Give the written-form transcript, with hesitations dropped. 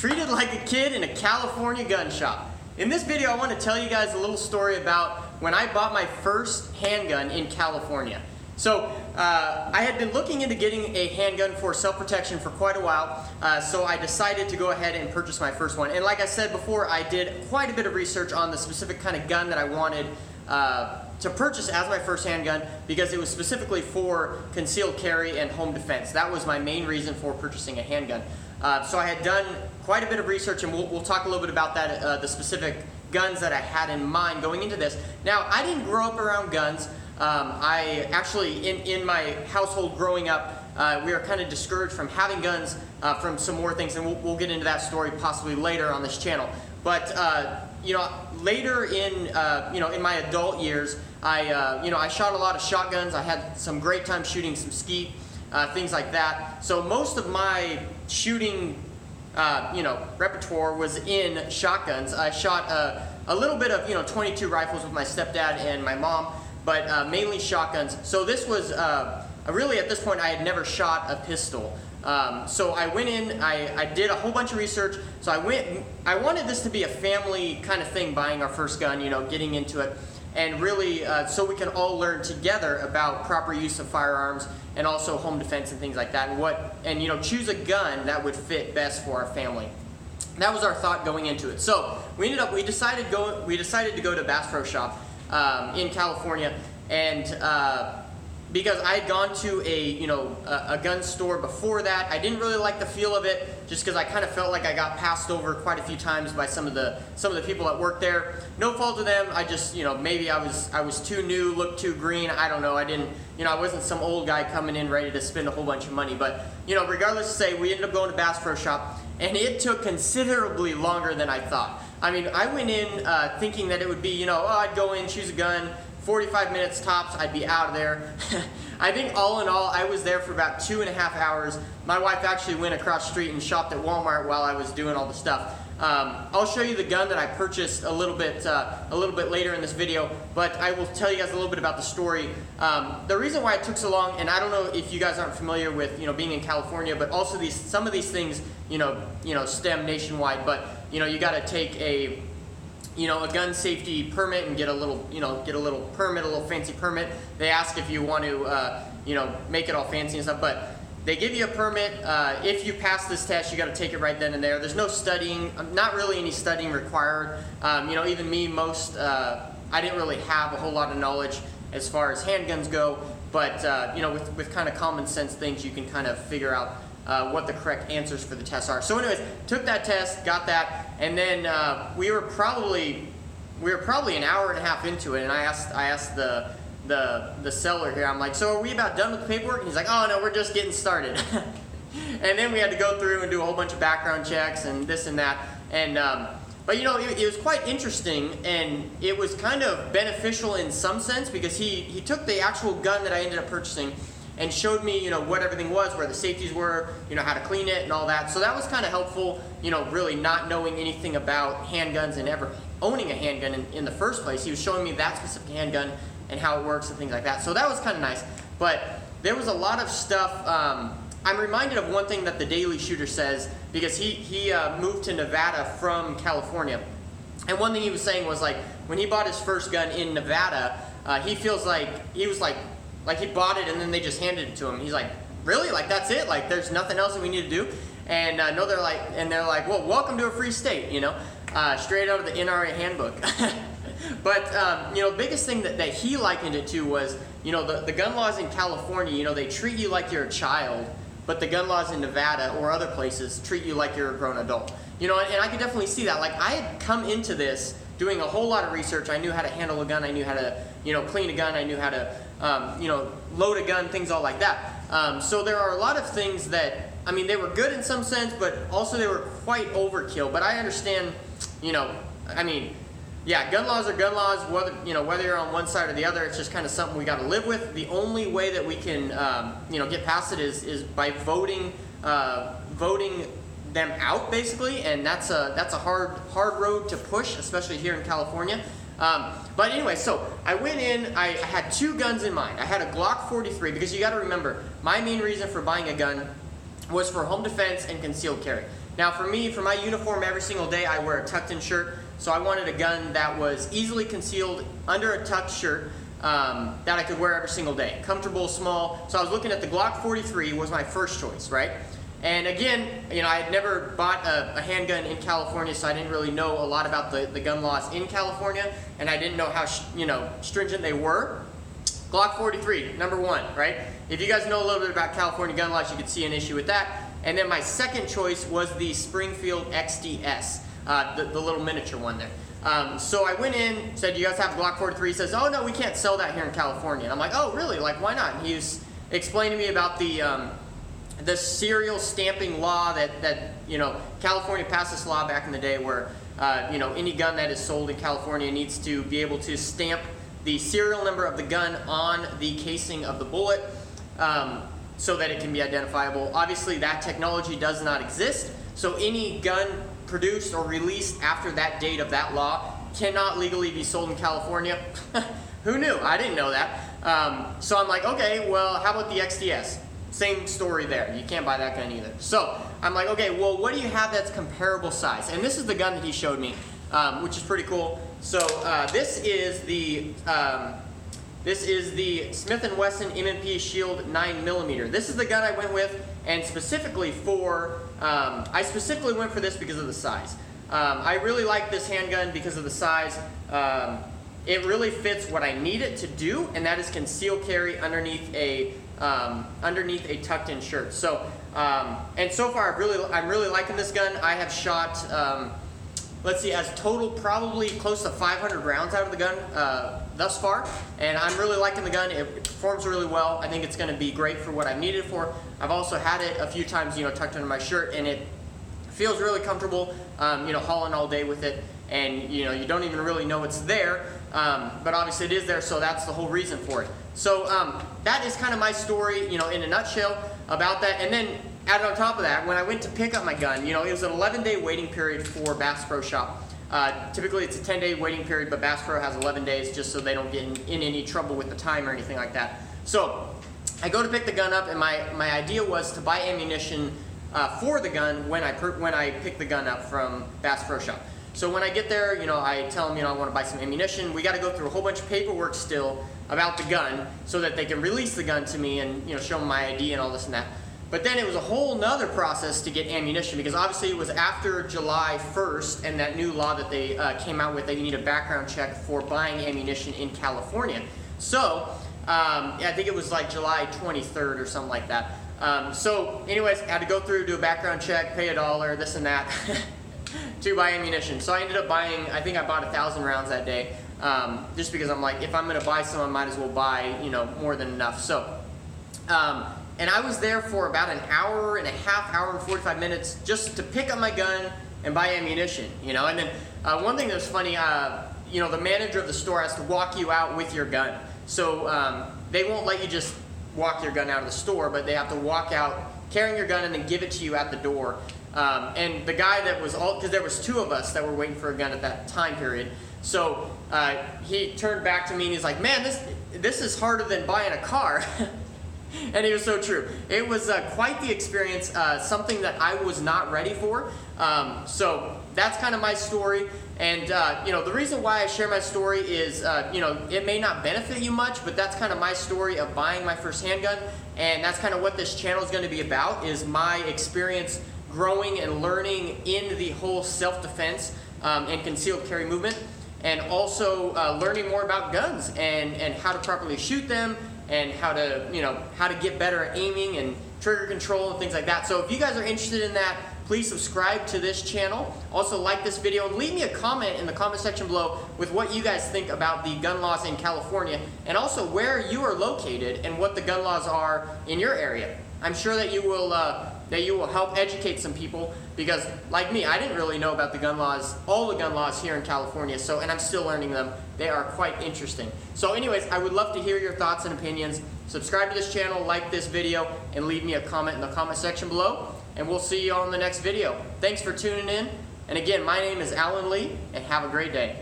Treated like a kid in a California gun shop. In this video, I want to tell you guys a little story about when I bought my first handgun in California. So I had been looking into getting a handgun for self-protection for quite a while, so I decided to go ahead and purchase my first one. And like I said before, I did quite a bit of research on the specific kind of gun that I wanted to purchase as my first handgun, because it was specifically for concealed carry and home defense. That was my main reason for purchasing a handgun. So I had done quite a bit of research, and we'll talk a little bit about that, the specific guns that I had in mind going into this. Now, I didn't grow up around guns. I actually, in my household growing up, we were kind of discouraged from having guns from some more things, and we'll get into that story possibly later on this channel. But later in in my adult years, I shot a lot of shotguns. I had some great time shooting some skeet, things like that. So most of my shooting repertoire was in shotguns. I shot a little bit of 22 rifles with my stepdad and my mom, but mainly shotguns. So this was really, at this point, I had never shot a pistol. So I went in, I did a whole bunch of research. So I wanted this to be a family kind of thing, buying our first gun, getting into it, and really so we can all learn together about proper use of firearms and also home defense and things like that, and choose a gun that would fit best for our family. That was our thought going into it. So we decided to go to Bass Pro Shop in California, and because I had gone to a gun store before that. I didn't really like the feel of it, just because I kind of felt like I got passed over quite a few times by some of the people that worked there. No fault to them. I just maybe I was too new, looked too green. I don't know. I wasn't some old guy coming in ready to spend a whole bunch of money. But regardless to say, we ended up going to Bass Pro Shop, and it took considerably longer than I thought. I mean, I went in thinking that it would be I'd go in, choose a gun, 45 minutes tops, I'd be out of there. I think all in all, I was there for about 2.5 hours. My wife actually went across the street and shopped at Walmart while I was doing all the stuff. I'll show you the gun that I purchased a little bit later in this video, but I will tell you guys a little bit about the story. The reason why it took so long, and I don't know if you guys aren't familiar with being in California, but also some of these things stem nationwide. But you got to take a gun safety permit and get a little permit, a little fancy permit. They ask if you want to make it all fancy and stuff, but they give you a permit. If you pass this test, you got to take it right then and there. There's no studying, not really any studying required. Even me, I didn't really have a whole lot of knowledge as far as handguns go, but with kind of common sense things, you can kind of figure out what the correct answers for the tests are. So anyways, took that test, got that, and then we were probably an hour and a half into it, and I asked the seller here, I'm like, so are we about done with the paperwork? And he's like, oh no, we're just getting started. And then we had to go through and do a whole bunch of background checks and this and that, and but it was quite interesting, and it was kind of beneficial in some sense, because he took the actual gun that I ended up purchasing and showed me, what everything was, where the safeties were, how to clean it and all that. So that was kind of helpful, really not knowing anything about handguns and ever owning a handgun in the first place. He was showing me that specific handgun and how it works and things like that. So that was kind of nice. But there was a lot of stuff. I'm reminded of one thing that the Daily Shooter says, because he moved to Nevada from California. And one thing he was saying was, like, when he bought his first gun in Nevada, he feels like he bought it and then they just handed it to him. He's like, really? Like, that's it? Like, there's nothing else that we need to do? And no, they're like, well, welcome to a free state, straight out of the NRA handbook. But the biggest thing that he likened it to was, the gun laws in California, they treat you like you're a child, but the gun laws in Nevada or other places treat you like you're a grown adult. And I could definitely see that. Like, I had come into this doing a whole lot of research. I knew how to handle a gun. I knew how to, clean a gun. I knew how to, load a gun, things all like that. So there are a lot of things that, they were good in some sense, but also they were quite overkill. But I understand, yeah, gun laws are gun laws, whether you're on one side or the other. It's just kind of something we got to live with. The only way that we can, get past it is by voting them out, basically, and that's a hard road to push, especially here in California. But anyway, so I went in, I had two guns in mind. I had a Glock 43, because you got to remember, my main reason for buying a gun was for home defense and concealed carry. Now for me, for my uniform every single day, I wear a tucked in shirt, so I wanted a gun that was easily concealed under a tucked shirt that I could wear every single day. Comfortable, small. So I was looking at the Glock 43 was my first choice, right? And again, you know, I had never bought a handgun in California, so I didn't really know a lot about the gun laws in California, and I didn't know how stringent they were. Glock 43, number one, right? If you guys know a little bit about California gun laws, you could see an issue with that. And then my second choice was the Springfield XDS, the little miniature one there. So I went in, said, "You guys have Glock 43?" He says, "Oh no, we can't sell that here in California." And I'm like, "Oh really? Like why not?" And he was explaining to me about the serial stamping law that you know, California passed this law back in the day where you know, any gun that is sold in California needs to be able to stamp the serial number of the gun on the casing of the bullet so that it can be identifiable. Obviously that technology does not exist, so any gun produced or released after that date of that law cannot legally be sold in California. Who knew? I didn't know that. So I'm like, okay, well, how about the XDS? Same story there. You can't buy that gun either. So I'm like, okay, well, what do you have that's comparable size? And this is the gun that he showed me, which is pretty cool. So this is the Smith & Wesson M&P Shield 9mm. This is the gun I went with, and specifically for, I specifically went for this because of the size. I really like this handgun because of the size. It really fits what I need it to do, and that is conceal carry underneath a tucked-in shirt. So, and so far, I'm really liking this gun. I have shot, let's see, as total probably close to 500 rounds out of the gun thus far, and I'm really liking the gun. It performs really well. I think it's going to be great for what I need it for. I've also had it a few times, you know, tucked under my shirt, and it feels really comfortable, you know, hauling all day with it, and you know, you don't even really know it's there, but obviously it is there, so that's the whole reason for it. So that is kind of my story, you know, in a nutshell about that. And then added on top of that, when I went to pick up my gun, you know, it was an 11-day waiting period for Bass Pro Shop. Typically it's a 10-day waiting period, but Bass Pro has 11 days just so they don't get in any trouble with the time or anything like that. So I go to pick the gun up, and my idea was to buy ammunition for the gun when I pick the gun up from Bass Pro Shop. So when I get there, you know, I tell them, you know, I want to buy some ammunition. We got to go through a whole bunch of paperwork still about the gun so that they can release the gun to me and, you know, show them my ID and all this and that. But then it was a whole nother process to get ammunition, because obviously it was after July 1st and that new law that they came out with that you need a background check for buying ammunition in California. So I think it was like July 23rd or something like that. So anyways, I had to go through, do a background check, pay $1, this and that. To buy ammunition. So I ended up buying, I think I bought 1,000 rounds that day, just because I'm like, if I'm going to buy some, I might as well buy, you know, more than enough. So, and I was there for about an hour and a half, hour and 45 minutes just to pick up my gun and buy ammunition, you know. And then one thing that was funny, you know, the manager of the store has to walk you out with your gun. So they won't let you just walk your gun out of the store, but they have to walk out carrying your gun and then give it to you at the door. And the guy that was because there was two of us that were waiting for a gun at that time period. So he turned back to me and he's like, "Man, this is harder than buying a car." And it was so true. It was quite the experience, something that I was not ready for. So that's kind of my story. And you know, the reason why I share my story is, you know, it may not benefit you much, but that's kind of my story of buying my first handgun. And that's kind of what this channel is going to be about, is my experience growing and learning in the whole self-defense and concealed carry movement, and also learning more about guns and how to properly shoot them, and how to, you know, how to get better at aiming and trigger control and things like that. So if you guys are interested in that, please subscribe to this channel. Also like this video and leave me a comment in the comment section below with what you guys think about the gun laws in California, and also where you are located and what the gun laws are in your area. I'm sure that you will help educate some people, because like me, I didn't really know about the gun laws, all the gun laws here in California, and I'm still learning them. They are quite interesting. So anyways, I would love to hear your thoughts and opinions. Subscribe to this channel, like this video, and leave me a comment in the comment section below, and we'll see you on the next video. Thanks for tuning in, and again, my name is Alan Lee, and have a great day.